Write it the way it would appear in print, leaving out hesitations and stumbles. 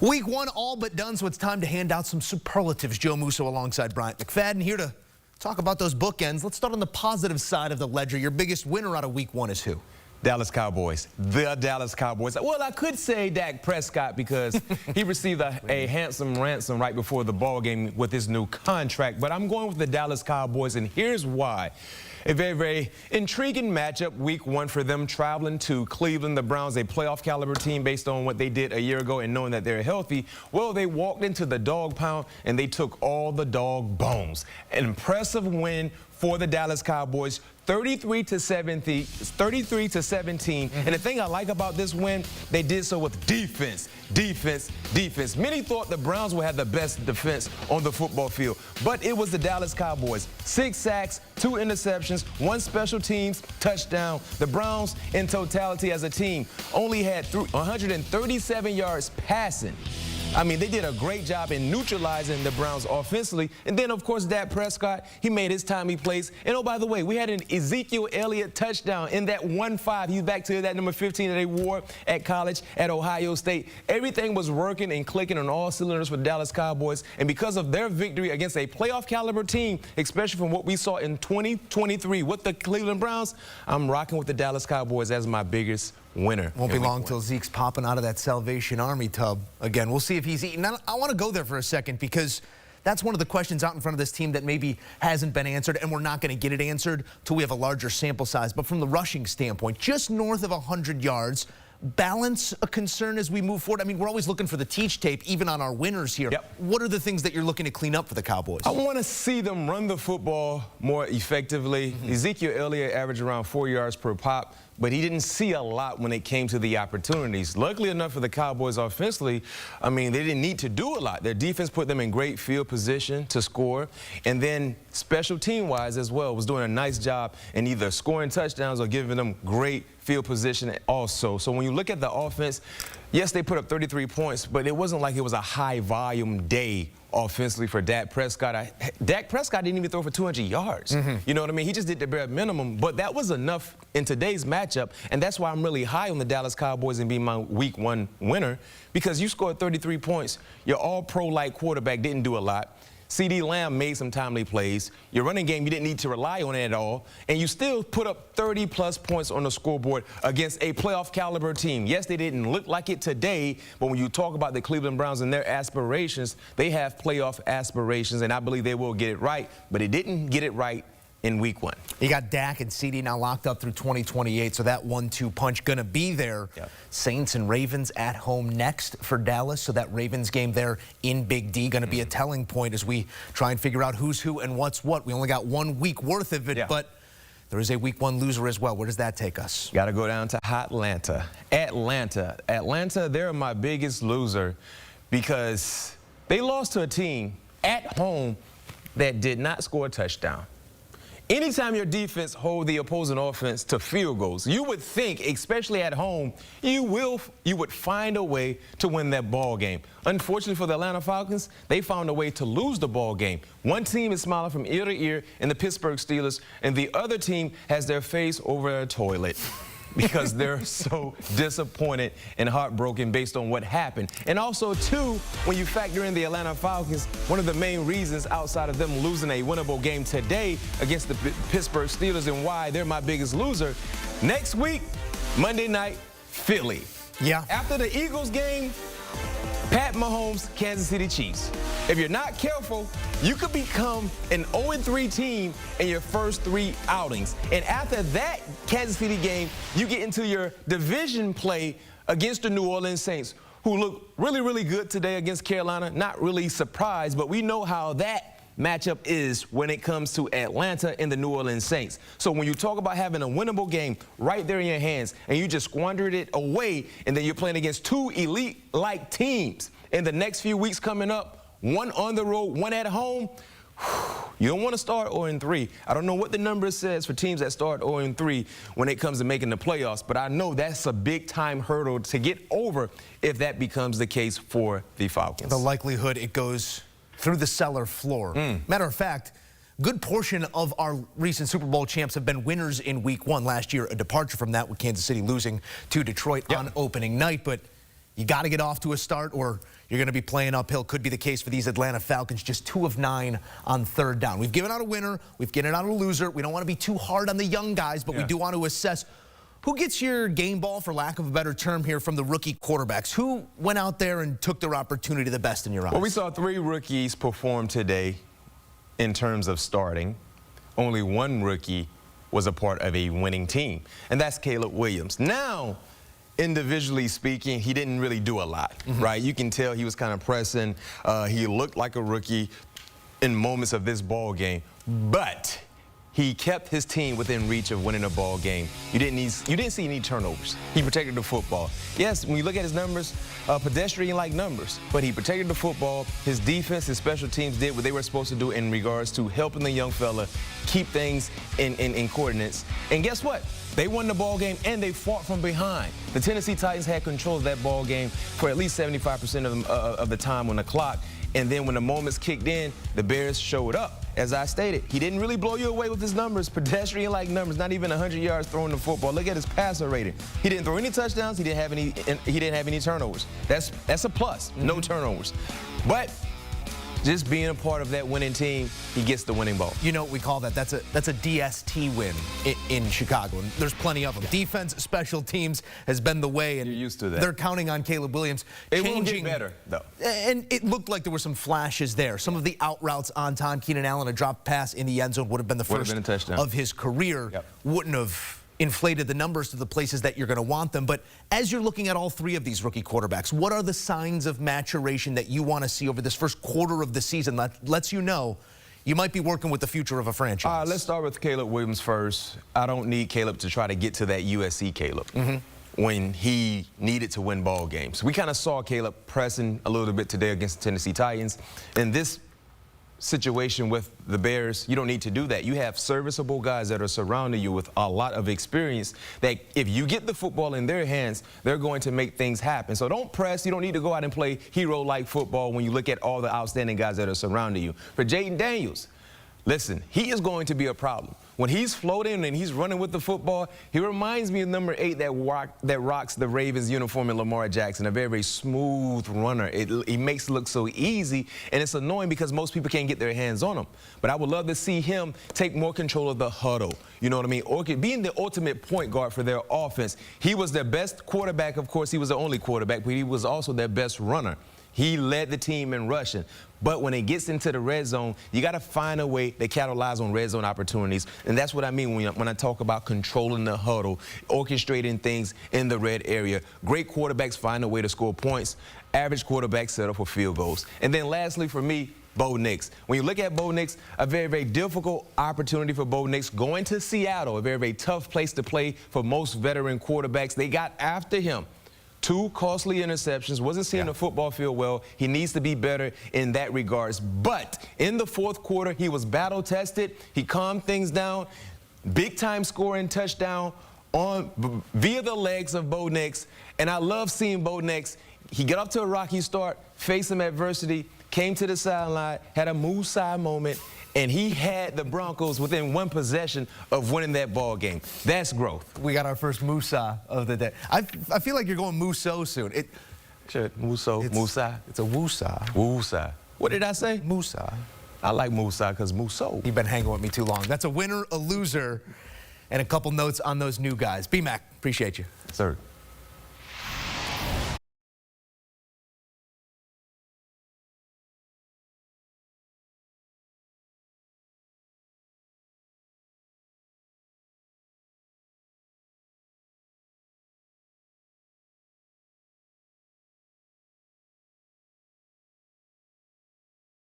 Week one all but done, so it's time to hand out some superlatives. Joe Musso alongside Bryant McFadden here to talk about those bookends. Let's start on the positive side of the ledger. Your biggest winner out of week one is who? Dallas Cowboys. The Dallas Cowboys. Well, I could say Dak Prescott because he received a handsome ransom right before the ball game with his new contract. But I'm going with the Dallas Cowboys, and here's why. A very, very intriguing matchup, week one for them, traveling to Cleveland. The Browns, a playoff caliber team based on what they did a year ago and knowing that they're healthy. Well, they walked into the dog pound and they took all the dog bones. An impressive win for the Dallas Cowboys, 33-17. And the thing I like about this win, they did so with defense. Many thought the Browns would have the best defense on the football field, but it was the Dallas Cowboys. 6 sacks, 2 interceptions, 1 special teams touchdown. The Browns, in totality as a team, only had 137 yards passing. I mean, they did a great job in neutralizing the Browns offensively. And then, of course, Dak Prescott, he made his timely plays. And, oh, by the way, we had an Ezekiel Elliott touchdown in that 1-5. He's back to that number 15 that they wore at college at Ohio State. Everything was working and clicking on all cylinders for the Dallas Cowboys. And because of their victory against a playoff caliber team, especially from what we saw in 2023 with the Cleveland Browns, I'm rocking with the Dallas Cowboys as my biggest winner. Won't be long till Zeke's popping out of that Salvation Army tub again. We'll see if he's eating. Now, I want to go there for a second because that's one of the questions out in front of this team that maybe hasn't been answered, and we're not going to get it answered till we have a larger sample size. But from the rushing standpoint, just north of 100 yards, balance a concern as we move forward? I mean, we're always looking for the teach tape, even on our winners here. Yep. What are the things that you're looking to clean up for the Cowboys? I want to see them run the football more effectively. Ezekiel Elliott averaged around 4 yards per pop, but he didn't see a lot when it came to the opportunities. Luckily enough for the Cowboys offensively, I mean, they didn't need to do a lot. Their defense put them in great field position to score. And then special team-wise as well, was doing a nice job in either scoring touchdowns or giving them great field position also. So when you look at the offense, yes, they put up 33 points, but it wasn't like it was a high-volume day offensively for Dak Prescott. Dak Prescott didn't even throw for 200 yards. You know what I mean? He just did the bare minimum, but that was enough in today's matchup, and that's why I'm really high on the Dallas Cowboys and being my week one winner, because you scored 33 points. Your all-pro-like quarterback didn't do a lot. C.D. Lamb made some timely plays. Your running game, you didn't need to rely on it at all. And you still put up 30-plus points on the scoreboard against a playoff caliber team. Yes, they didn't look like it today, but when you talk about the Cleveland Browns and their aspirations, they have playoff aspirations, and I believe they will get it right. But it didn't get it right in week one. You got Dak and CD now locked up through 2028, so that 1-2 punch going to be there. Yep. Saints and Ravens at home next for Dallas, so that Ravens game there in Big D going to be a telling point as we try and figure out who's who and what's what. We only got 1 week worth of it, but there is a week one loser as well. Where does that take us? Got to go down to Atlanta. Atlanta, they're my biggest loser because they lost to a team at home that did not score a touchdown. Anytime your defense hold the opposing offense to field goals, you would think, especially at home, you would find a way to win that ball game. Unfortunately for the Atlanta Falcons, they found a way to lose the ball game. One team is smiling from ear to ear in the Pittsburgh Steelers, and the other team has their face over a toilet because they're so disappointed and heartbroken based on what happened. And also, too, when you factor in the Atlanta Falcons, one of the main reasons outside of them losing a winnable game today against the Pittsburgh Steelers and why they're my biggest loser, next week, Monday night, Philly. Yeah. After the Eagles game, Pat Mahomes, Kansas City Chiefs. If you're not careful, you could become an 0-3 team in your first 3 outings. And after that Kansas City game, you get into your division play against the New Orleans Saints, who look really, really good today against Carolina. Not really surprised, but we know how that matchup is when it comes to Atlanta and the New Orleans Saints. So when you talk about having a winnable game right there in your hands and you just squandered it away, and then you're playing against 2 elite-like teams in the next few weeks coming up, 1 on the road, 1 at home, you don't want to start 0-3. I don't know what the number says for teams that start 0-3 when it comes to making the playoffs, but I know that's a big-time hurdle to get over if that becomes the case for the Falcons. The likelihood it goes through the cellar floor. Matter of fact, good portion of our recent Super Bowl champs have been winners in week one. Last year, a departure from that with Kansas City losing to Detroit on opening night. But You got to get off to a start or you're going to be playing uphill. Could be the case for these Atlanta Falcons, just 2 of 9 on 3rd down. We've given out a winner. We've given out a loser. We don't want to be too hard on the young guys, but we do want to assess who gets your game ball, for lack of a better term here, from the rookie quarterbacks. Who went out there and took their opportunity the best in your eyes? Well, we saw 3 rookies perform today in terms of starting. Only 1 rookie was a part of a winning team, and that's Caleb Williams. Now, individually speaking, he didn't really do a lot, right? You can tell he was kind of pressing. He looked like a rookie in moments of this ball game, but he kept his team within reach of winning a ball game. You didn't see any turnovers. He protected the football. Yes, when you look at his numbers, pedestrian-like numbers, but he protected the football. His defense, his special teams did what they were supposed to do in regards to helping the young fella keep things in coordinates. And guess what? They won the ball game and they fought from behind. The Tennessee Titans had control of that ball game for at least 75% of the time on the clock. And then when the moments kicked in, the Bears showed up. As I stated, he didn't really blow you away with his numbers, pedestrian-like numbers, not even 100 yards throwing the football. Look at his passer rating. He didn't throw any touchdowns. He didn't have any turnovers. That's a plus. No turnovers. But just being a part of that winning team, he gets the winning ball. You know what we call that? That's a DST win in Chicago, and there's plenty of them. Defense, special teams has been the way, and you're used to that. They're counting on Caleb Williams. It will get better, though. And it looked like there were some flashes there. Some of the out routes on time. Keenan Allen, a drop pass in the end zone would have been the first of his career. Wouldn't have inflated the numbers to the places that you're going to want them. But as you're looking at all 3 of these rookie quarterbacks, what are the signs of maturation that you want to see over this first quarter of the season that lets you know you might be working with the future of a franchise? Let's start with Caleb Williams first. I don't need Caleb to try to get to that USC Caleb when he needed to win ball games. We kind of saw Caleb pressing a little bit today against the Tennessee Titans. In this situation with the Bears, you don't need to do that. You have serviceable guys that are surrounding you with a lot of experience that if you get the football in their hands, they're going to make things happen. So don't press. You don't need to go out and play hero-like football when you look at all the outstanding guys that are surrounding you. For Jaden Daniels, listen, he is going to be a problem. When he's floating and he's running with the football, he reminds me of number 8 that rocks the Ravens uniform in Lamar Jackson, a very, very smooth runner. He makes it look so easy, and it's annoying because most people can't get their hands on him. But I would love to see him take more control of the huddle, you know what I mean? Or being the ultimate point guard for their offense. He was their best quarterback. Of course, he was the only quarterback, but he was also their best runner. He led the team in rushing. But when it gets into the red zone, you got to find a way to capitalize on red zone opportunities. And that's what I mean when I talk about controlling the huddle, orchestrating things in the red area. Great quarterbacks find a way to score points. Average quarterbacks set up for field goals. And then lastly for me, Bo Nix. When you look at Bo Nix, a very, very difficult opportunity for Bo Nix going to Seattle, a very, very tough place to play for most veteran quarterbacks. They got after him. 2 costly interceptions, wasn't seeing the football field well. He needs to be better in that regards. But in the 4th quarter, he was battle-tested. He calmed things down. Big-time scoring touchdown via the legs of Bo Nix. And I love seeing Bo Nix. He got up to a rocky start, faced some adversity, came to the sideline, had a move side moment, and he had the Broncos within 1 possession of winning that ball game. That's growth. We got our first Musa of the day. I feel like you're going Muso soon. Musa. It's a Wusa. Wusa. What did I say? Musa. I like Musa because Muso. You've been hanging with me too long. That's a winner, a loser, and a couple notes on those new guys. B-Mac, appreciate you. Sir.